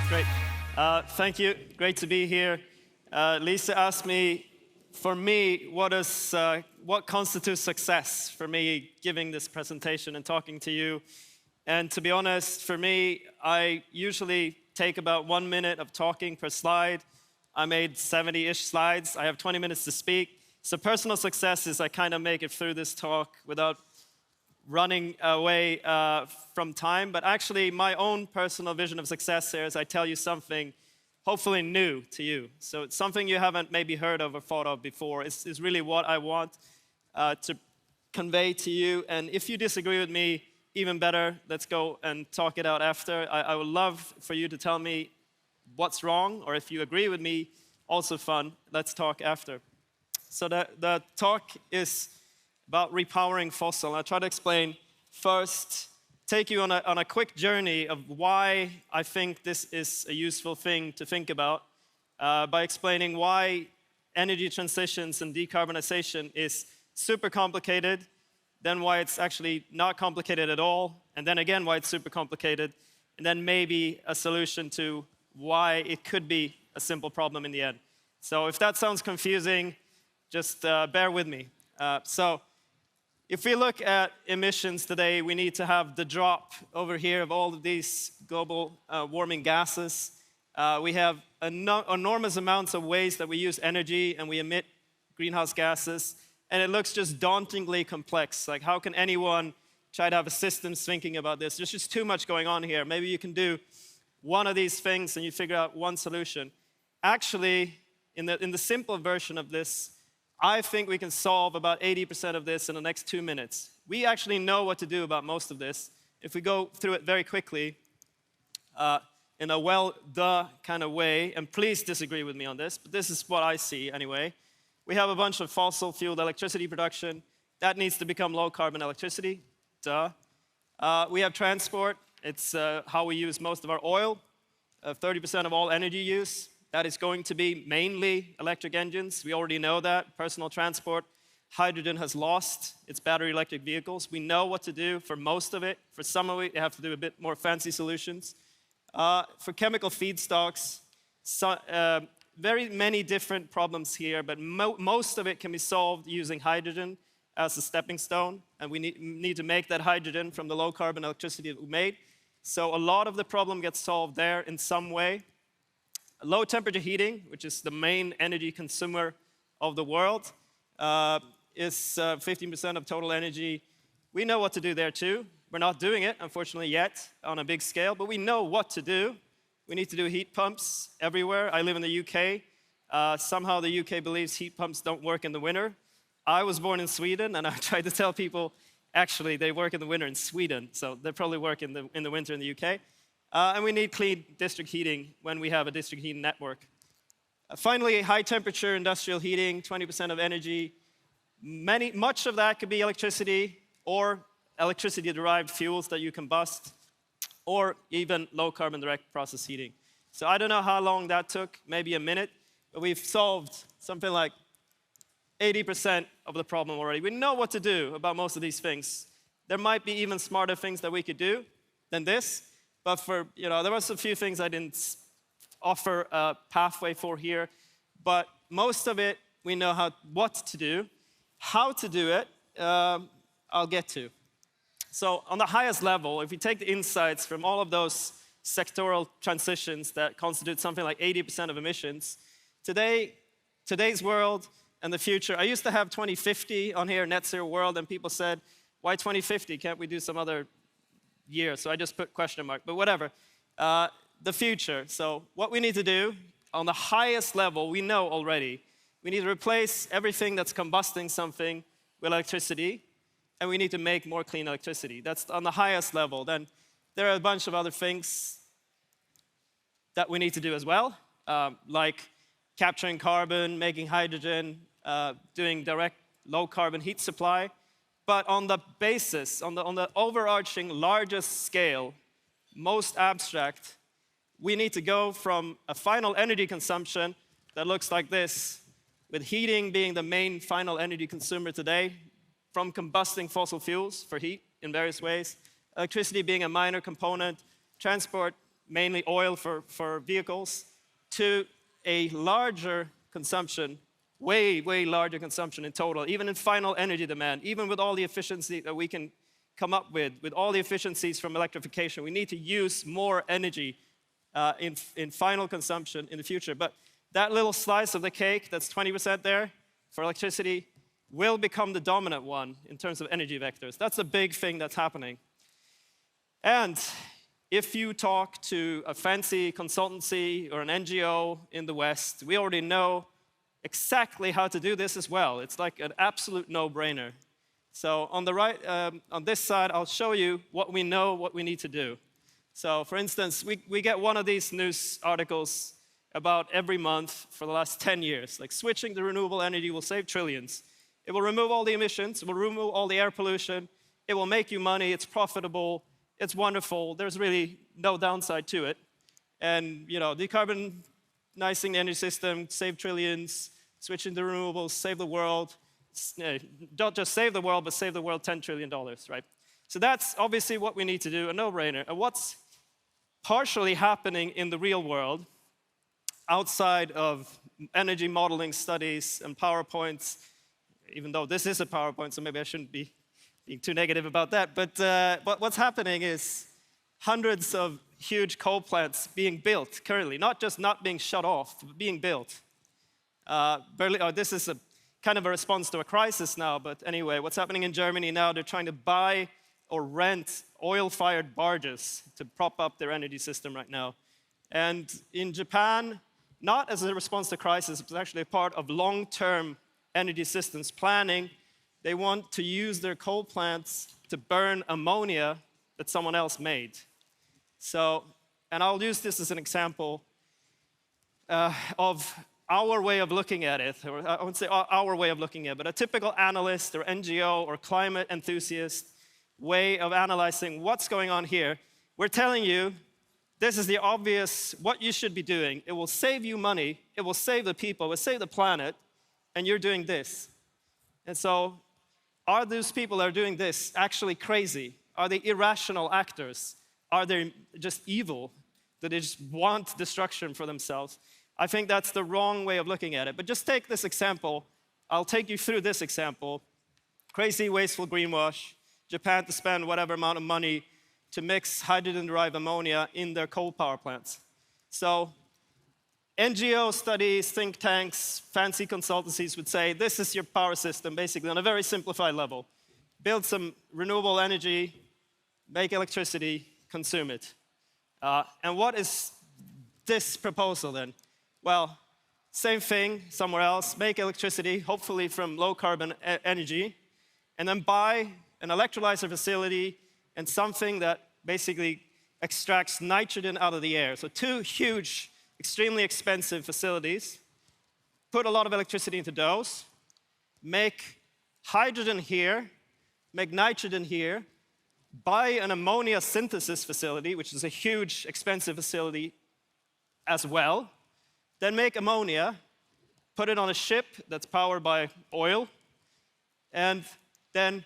Great. Thank you. Great to be here. Lisa asked me, for me, what constitutes success for me giving this presentation and talking to you. And to be honest, for me, I usually take about 1 minute of talking per slide. I made 70-ish slides. I have 20 minutes to speak. So personal success is I kind of make it through this talk without running away from time. But actually, my own personal vision of success here is I tell you something hopefully new to you. So it's something you haven't maybe heard of or thought of before. It's really what I want to convey to you. And if you disagree with me, even better, let's go and talk it out after. I would love for you to tell me what's wrong, or if you agree with me, also fun. Let's talk after. So the talk is about repowering fossil. I'll try to explain first, take you on a quick journey of why I think this is a useful thing to think about by explaining why energy transitions and decarbonization is super complicated, then why it's actually not complicated at all, and then again why it's super complicated, and then maybe a solution to why it could be a simple problem in the end. So if that sounds confusing, just bear with me. So if we look at emissions today, we need to have the drop over here of all of these global warming gases. We have enormous amounts of ways that we use energy and we emit greenhouse gases. And it looks just dauntingly complex. Like, how can anyone try to have a system thinking about this? There's just too much going on here. Maybe you can do one of these things and you figure out one solution. Actually, in the simple version of this, I think we can solve about 80% of this in the next 2 minutes. We actually know what to do about most of this. If we go through it very quickly, in a well-duh kind of way, and please disagree with me on this, but this is what I see anyway. We have a bunch of fossil-fueled electricity production. That needs to become low-carbon electricity, duh. We have transport. It's how we use most of our oil. 30% of all energy use. That is going to be mainly electric engines. We already know that. Personal transport. Hydrogen has lost its battery electric vehicles. We know what to do for most of it. For some of it, you have to do a bit more fancy solutions. For chemical feedstocks, very many different problems here, but most of it can be solved using hydrogen as a stepping stone, and we need to make that hydrogen from the low-carbon electricity that we made. So a lot of the problem gets solved there in some way. Low-temperature heating, which is the main energy consumer of the world, is 15% of total energy. We know what to do there too. We're not doing it, unfortunately, yet on a big scale, but we know what to do. We need to do heat pumps everywhere. I live in the UK. Somehow the UK believes heat pumps don't work in the winter. I was born in Sweden, and I tried to tell people, actually, they work in the winter in Sweden, so they probably work in the winter in the UK. And we need clean district heating when we have a district heating network. Finally, high-temperature industrial heating, 20% of energy. Much of that could be electricity or electricity-derived fuels that you combust, or even low-carbon direct process heating. So I don't know how long that took, maybe a minute, but we've solved something like 80% of the problem already. We know what to do about most of these things. There might be even smarter things that we could do than this, but there was a few things I didn't offer a pathway for here, but most of it we know what to do. How to do it, I'll get to. So on the highest level, if you take the insights from all of those sectoral transitions that constitute something like 80% of emissions, today's world and the future, I used to have 2050 on here, net zero world, and people said, why 2050? Can't we do some other year? So I just put question mark, but whatever. The future, so what we need to do on the highest level, we know already, we need to replace everything that's combusting something with electricity, and we need to make more clean electricity. That's on the highest level. Then there are a bunch of other things that we need to do as well, like capturing carbon, making hydrogen, doing direct low-carbon heat supply. But on the basis, on the overarching largest scale, most abstract, we need to go from a final energy consumption that looks like this, with heating being the main final energy consumer today, from combusting fossil fuels for heat in various ways, electricity being a minor component, transport mainly oil for vehicles, to a larger consumption, way larger consumption in total, even in final energy demand, even with all the efficiency that we can come up with all the efficiencies from electrification. We need to use more energy in final consumption in the future. But that little slice of the cake, that's 20% there for electricity, will become the dominant one in terms of energy vectors. That's a big thing that's happening. And if you talk to a fancy consultancy or an NGO in the West, we already know exactly how to do this as well. It's like an absolute no-brainer. So on the right, on this side, I'll show you what we know, what we need to do. So for instance, we get one of these news articles about every month for the last 10 years. Like, switching to renewable energy will save trillions. It will remove all the emissions, it will remove all the air pollution, it will make you money, it's profitable, it's wonderful, there's really no downside to it. And decarbonizing the energy system, save trillions, switching to renewables, save the world. Don't just save the world, but save the world $10 trillion, right? So that's obviously what we need to do, a no-brainer. And what's partially happening in the real world, outside of energy modeling studies and PowerPoints, even though this is a PowerPoint, so maybe I shouldn't be being too negative about that, but what's happening is hundreds of huge coal plants being built currently, not just not being shut off, but being built. This is a kind of a response to a crisis now, but anyway, what's happening in Germany now, they're trying to buy or rent oil-fired barges to prop up their energy system right now. And in Japan, not as a response to crisis, but actually a part of long-term energy systems planning, they want to use their coal plants to burn ammonia that someone else made. So, and I'll use this as an example of our way of looking at it, or I wouldn't say our way of looking at it, but a typical analyst or NGO or climate enthusiast way of analyzing what's going on here. We're telling you, this is the obvious, what you should be doing. It will save you money, it will save the people, it will save the planet, and you're doing this. And so, are those people that are doing this actually crazy? Are they irrational actors? Are they just evil? Do they just want destruction for themselves? I think that's the wrong way of looking at it. But just take this example. I'll take you through this example. Crazy, wasteful greenwash. Japan to spend whatever amount of money to mix hydrogen-derived ammonia in their coal power plants. So NGO studies, think tanks, fancy consultancies would say, this is your power system, basically, on a very simplified level. Build some renewable energy, make electricity, consume it. And what is this proposal then? Well, same thing somewhere else, make electricity, hopefully from low-carbon energy, and then buy an electrolyzer facility and something that basically extracts nitrogen out of the air. So two huge, extremely expensive facilities, put a lot of electricity into those, make hydrogen here, make nitrogen here, buy an ammonia synthesis facility, which is a huge, expensive facility as well, then make ammonia, put it on a ship that's powered by oil, and then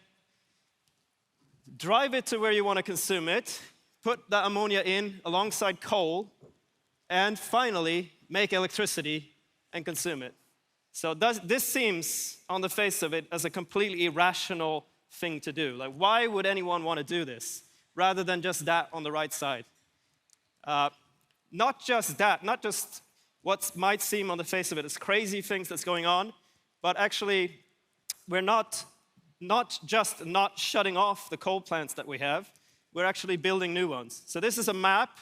drive it to where you want to consume it, put the ammonia in alongside coal, and finally make electricity and consume it. So this seems, on the face of it, as a completely irrational thing to do. Like, why would anyone want to do this, rather than just that on the right side? Not just that, not just what might seem on the face of it as crazy things that's going on, but actually, we're not just not shutting off the coal plants that we have, we're actually building new ones. So this is a map.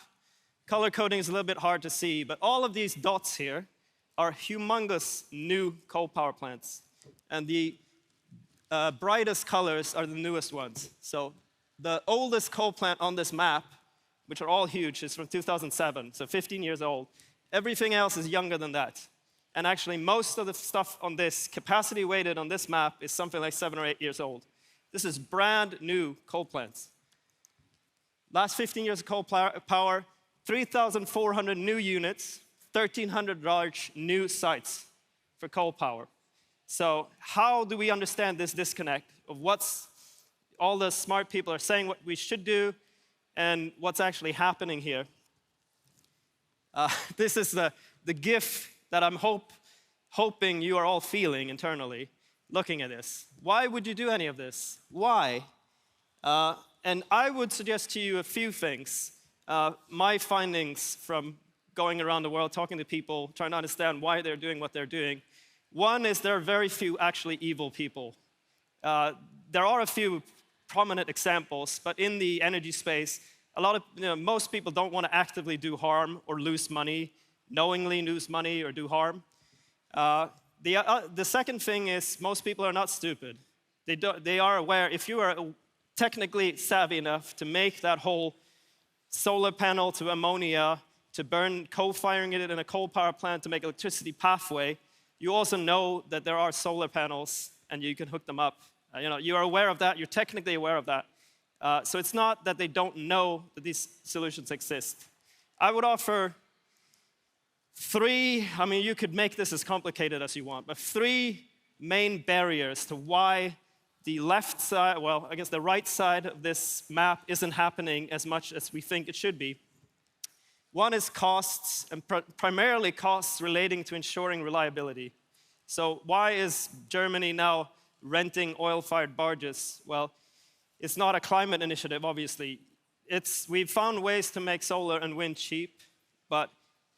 Color coding is a little bit hard to see, but all of these dots here are humongous new coal power plants. And the brightest colors are the newest ones. So the oldest coal plant on this map, which are all huge, is from 2007, so 15 years old. Everything else is younger than that. And actually, most of the stuff on this, capacity weighted on this map, is something like 7 or 8 years old. This is brand new coal plants. Last 15 years of coal power, 3,400 new units, 1,300 large new sites for coal power. So how do we understand this disconnect of what's all the smart people are saying what we should do and what's actually happening here? This is the gift that I'm hoping you are all feeling internally, looking at this. Why would you do any of this? Why? And I would suggest to you a few things. My findings from going around the world, talking to people, trying to understand why they're doing what they're doing. One is there are very few actually evil people. There are a few prominent examples, but in the energy space, most people don't want to actively do harm or lose money, knowingly lose money or do harm. The second thing is most people are not stupid. They are aware, if you are technically savvy enough to make that whole solar panel to ammonia, to burn co-firing it in a coal power plant to make electricity pathway, you also know that there are solar panels and you can hook them up. You are aware of that, you're technically aware of that. So it's not that they don't know that these solutions exist. I would offer three, you could make this as complicated as you want, but three main barriers to why the left side, well, I guess the right side of this map isn't happening as much as we think it should be. One is costs, and primarily costs relating to ensuring reliability. So why is Germany now renting oil-fired barges? Well, it's not a climate initiative, obviously. We've found ways to make solar and wind cheap, but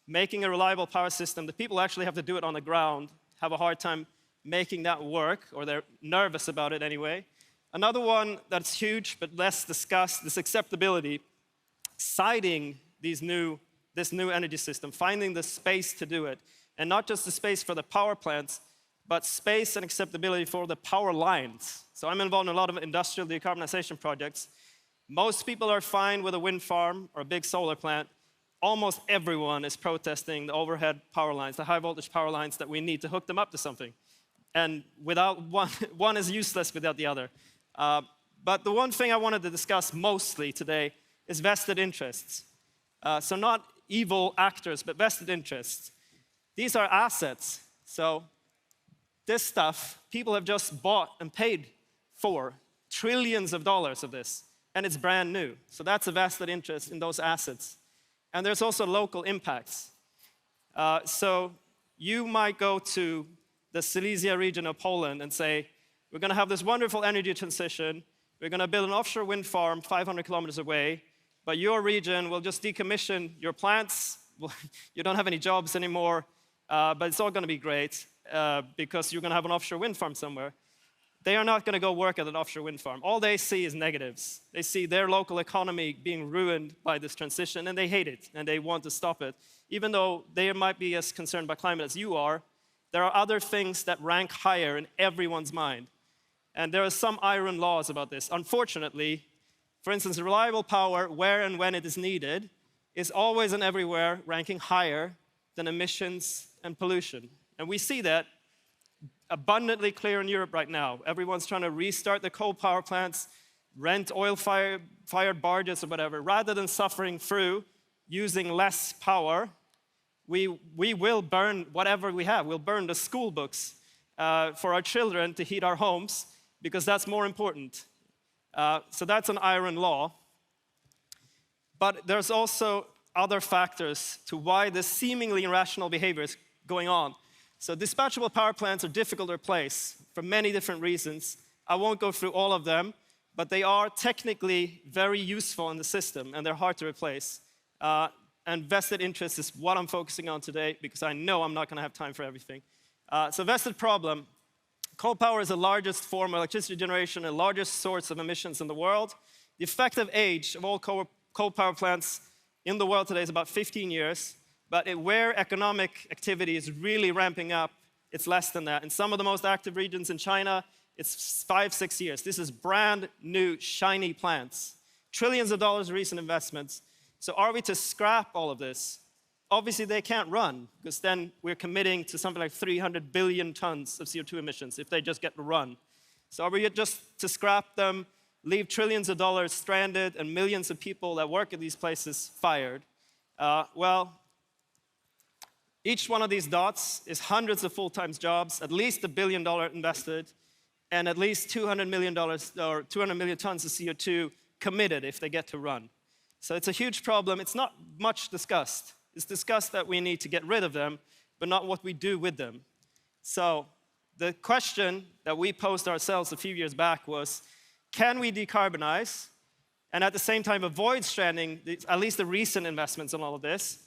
making a reliable power system, the people actually have to do it on the ground, have a hard time making that work, or they're nervous about it anyway. Another one that's huge but less discussed is acceptability. Siting this new energy system, finding the space to do it, and not just the space for the power plants, but space and acceptability for the power lines. So I'm involved in a lot of industrial decarbonization projects. Most people are fine with a wind farm or a big solar plant. Almost everyone is protesting the overhead power lines, the high voltage power lines that we need to hook them up to something. And without one is useless without the other. But the one thing I wanted to discuss mostly today is vested interests. So not evil actors, but vested interests. These are assets. So this stuff, people have just bought and paid for trillions of dollars of this, and it's brand new. So that's a vested interest in those assets. And there's also local impacts. So you might go to the Silesia region of Poland and say, we're going to have this wonderful energy transition. We're going to build an offshore wind farm 500 kilometers away, but your region will just decommission your plants. You don't have any jobs anymore, but it's all going to be great because you're going to have an offshore wind farm somewhere. They are not going to go work at an offshore wind farm. All they see is negatives. They see their local economy being ruined by this transition, and they hate it, and they want to stop it. Even though they might be as concerned by climate as you are, there are other things that rank higher in everyone's mind. And there are some iron laws about this. Unfortunately, for instance, reliable power, where and when it is needed, is always and everywhere ranking higher than emissions and pollution. And we see that abundantly clear in Europe right now. Everyone's trying to restart the coal power plants, rent oil-fired barges or whatever. Rather than suffering through using less power, we will burn whatever we have. We'll burn the school books for our children to heat our homes because that's more important. So that's an iron law. But there's also other factors to why this seemingly irrational behavior is going on. So dispatchable power plants are difficult to replace for many different reasons. I won't go through all of them, but they are technically very useful in the system, and they're hard to replace. And vested interest is what I'm focusing on today, because I know I'm not going to have time for everything. So vested problem. Coal power is the largest form of electricity generation and the largest source of emissions in the world. The effective age of all coal power plants in the world today is about 15 years. But where economic activity is really ramping up, it's less than that. In some of the most active regions in China, it's 5-6 years. This is brand new, shiny plants. Trillions of dollars of recent investments. So are we to scrap all of this? Obviously, they can't run, because then we're committing to something like 300 billion tons of CO2 emissions if they just get to run. So are we just to scrap them, leave trillions of dollars stranded, and millions of people that work at these places fired? Well, each one of these dots is hundreds of full-time jobs, at least $1 billion invested, and at least $200 million or 200 million tons of CO2 committed if they get to run. So it's a huge problem. It's not much discussed. It's discussed that we need to get rid of them, but not what we do with them. So the question that we posed ourselves a few years back was, can we decarbonize and at the same time avoid stranding, at least the recent investments in all of this,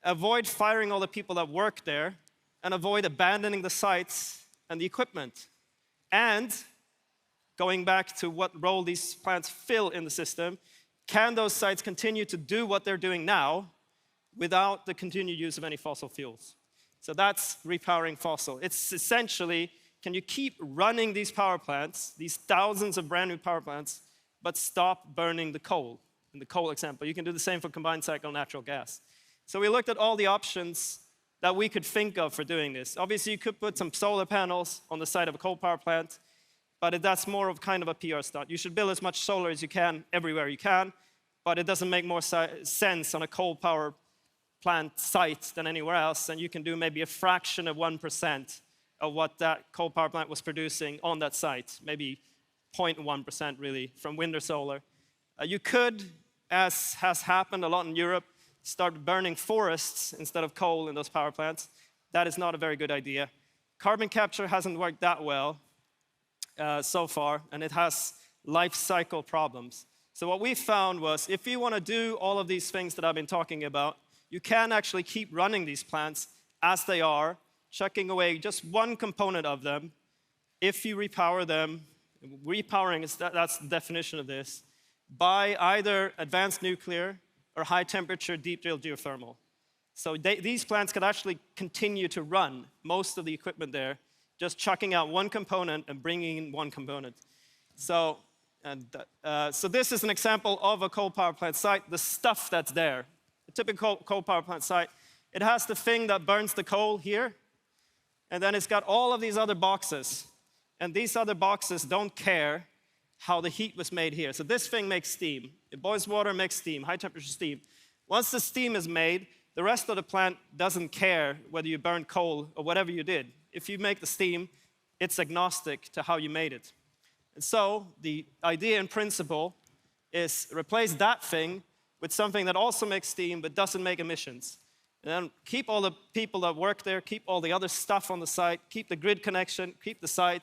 avoid firing all the people that work there, and avoid abandoning the sites and the equipment? And going back to what role these plants fill in the system, can those sites continue to do what they're doing now without the continued use of any fossil fuels? So that's repowering fossil. It's essentially, can you keep running these power plants, these thousands of brand new power plants, but stop burning the coal? In the coal example, you can do the same for combined cycle natural gas. So we looked at all the options that we could think of for doing this. Obviously, you could put some solar panels on the side of a coal power plant, but that's more of kind of a PR stunt. You should build as much solar as you can everywhere you can, but it doesn't make more sense on a coal power plant site than anywhere else, and you can do maybe a fraction of 1% of what that coal power plant was producing on that site, maybe 0.1% really, from wind or solar. You could, as has happened a lot in Europe, start burning forests instead of coal in those power plants. That is not a very good idea. Carbon capture hasn't worked that well so far, and it has life cycle problems. So what we found was, if you want to do all of these things that I've been talking about, you can actually keep running these plants as they are, chucking away just one component of them. If you repower them, repowering is that's the definition of this, by either advanced nuclear or high temperature deep drill geothermal. So these plants could actually continue to run most of the equipment there, just chucking out one component and bringing in one component. So this is an example of a coal power plant site, the stuff that's there. A typical coal power plant site, it has the thing that burns the coal here, and then it's got all of these other boxes. And these other boxes don't care how the heat was made here. So this thing makes steam. It boils water, makes steam, high temperature steam. Once the steam is made, the rest of the plant doesn't care whether you burned coal or whatever you did. If you make the steam, it's agnostic to how you made it. And so the idea in principle is replace that thing with something that also makes steam but doesn't make emissions. And then keep all the people that work there, keep all the other stuff on the site, keep the grid connection, keep the site,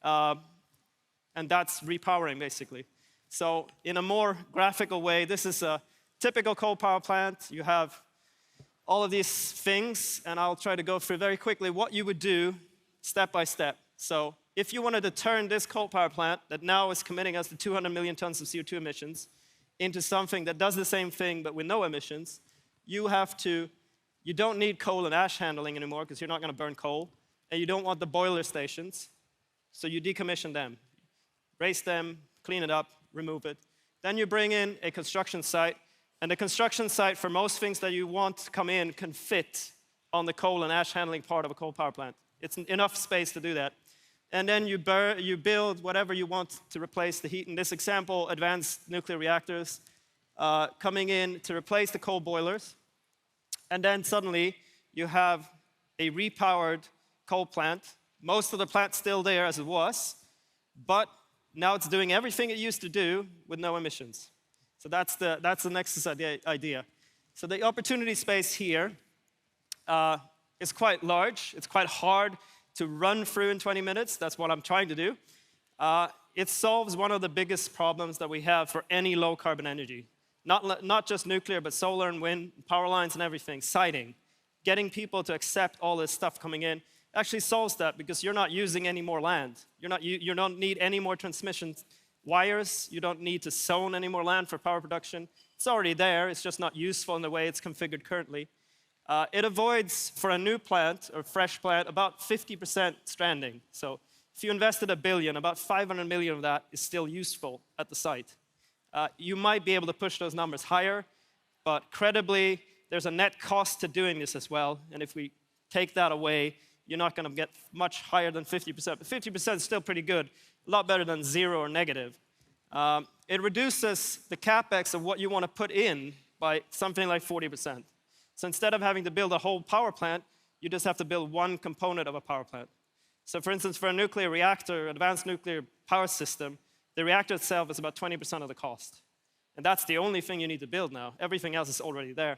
and that's repowering basically. So in a more graphical way, this is a typical coal power plant. You have all of these things, and I'll try to go through very quickly what you would do step by step. So if you wanted to turn this coal power plant that now is committing us to 200 million tons of CO2 emissions into something that does the same thing but with no emissions, you don't need coal and ash handling anymore because you're not going to burn coal, and you don't want the boiler stations, so you decommission them, raise them, clean it up, remove it. Then you bring in a construction site, and the construction site for most things that you want to come in can fit on the coal and ash handling part of a coal power plant. It's enough space to do that. And then you build whatever you want to replace the heat. In this example, advanced nuclear reactors coming in to replace the coal boilers. And then suddenly you have a repowered coal plant. Most of the plant's still there as it was, but now it's doing everything it used to do with no emissions. So that's the Nexus idea. So the opportunity space here is quite large. It's quite hard to run through in 20 minutes. That's what I'm trying to do. It solves one of the biggest problems that we have for any low carbon energy. Not just nuclear, but solar and wind, power lines and everything, siting. Getting people to accept all this stuff coming in actually solves that because you're not using any more land. You don't need any more transmission wires. You don't need to zone any more land for power production. It's already there. It's just not useful in the way it's configured currently. It avoids, for a new plant or fresh plant, about 50% stranding. So if you invested $1 billion, about 500 million of that is still useful at the site. You might be able to push those numbers higher, but credibly, there's a net cost to doing this as well. And if we take that away, you're not going to get much higher than 50%. But 50% is still pretty good, a lot better than 0 or negative. It reduces the capex of what you want to put in by something like 40%. So instead of having to build a whole power plant, you just have to build one component of a power plant. So for instance, for a nuclear reactor, advanced nuclear power system, the reactor itself is about 20% of the cost. And that's the only thing you need to build now. Everything else is already there.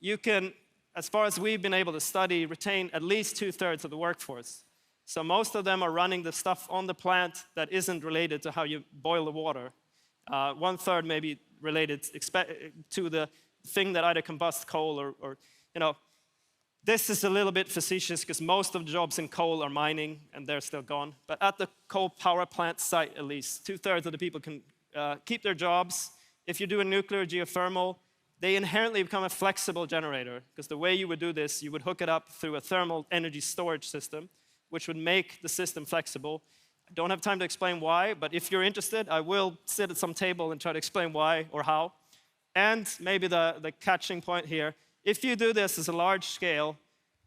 you can, as far as we've been able to study, retain at least 2/3 of the workforce. So most of them are running the stuff on the plant that isn't related to how you boil the water. 1/3 may be related to the thing that either combusts coal or this is a little bit facetious because most of the jobs in coal are mining and they're still gone. But at the coal power plant site, at least, 2/3 of the people can keep their jobs. If you're doing nuclear geothermal, they inherently become a flexible generator because the way you would do this, you would hook it up through a thermal energy storage system, which would make the system flexible. I don't have time to explain why, but if you're interested, I will sit at some table and try to explain why or how. And maybe the catching point here, if you do this as a large scale,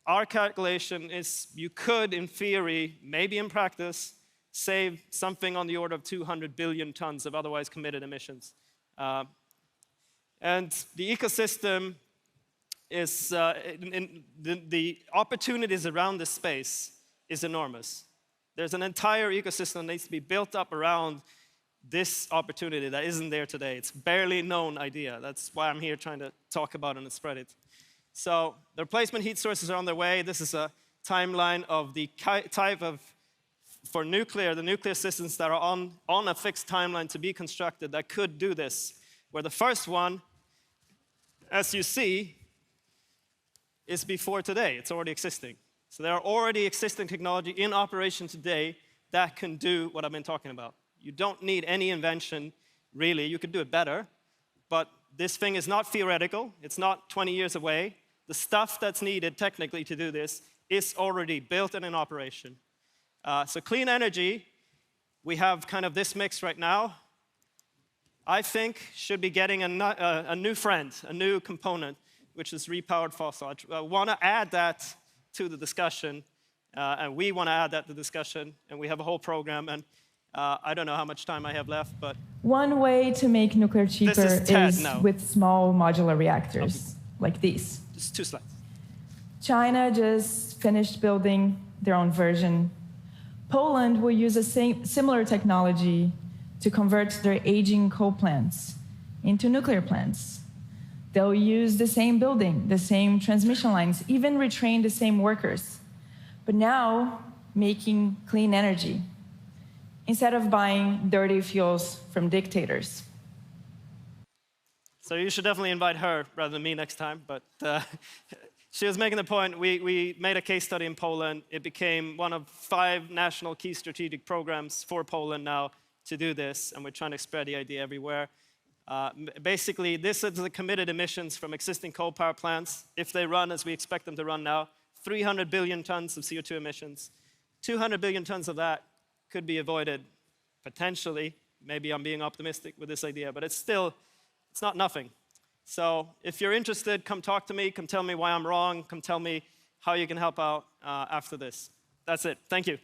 our calculation is you could, in theory, maybe in practice, save something on the order of 200 billion tons of otherwise committed emissions. And the ecosystem is, the opportunities around this space is enormous. There's an entire ecosystem that needs to be built up around this opportunity that isn't there today. It's a barely known idea. That's why I'm here trying to talk about it and spread it. So the replacement heat sources are on their way. This is a timeline of the type of, for nuclear, the nuclear systems that are on a fixed timeline to be constructed that could do this. Where the first one, as you see, is before today. It's already existing. So there are already existing technology in operation today that can do what I've been talking about. You don't need any invention, really. You could do it better. But this thing is not theoretical. It's not 20 years away. The stuff that's needed technically to do this is already built and in operation. So clean energy, we have kind of this mix right now. I think should be getting a new friend, a new component, which is repowered fossil. I want to add that to the discussion, and we want to add that to the discussion, and we have a whole program, and I don't know how much time I have left, but... One way to make nuclear cheaper is with small modular reactors, like these. Just 2 slides. China just finished building their own version. Poland will use a similar technology to convert their aging coal plants into nuclear plants. They'll use the same building, the same transmission lines, even retrain the same workers. But now, making clean energy, instead of buying dirty fuels from dictators. So you should definitely invite her rather than me next time, but she was making the point, we made a case study in Poland. It became one of 5 national key strategic programs for Poland now to do this, and we're trying to spread the idea everywhere. Basically, this is the committed emissions from existing coal power plants. If they run as we expect them to run now, 300 billion tons of CO2 emissions. 200 billion tons of that could be avoided, potentially. Maybe I'm being optimistic with this idea, but it's not nothing. So if you're interested, come talk to me, come tell me why I'm wrong, come tell me how you can help out after this. That's it. Thank you.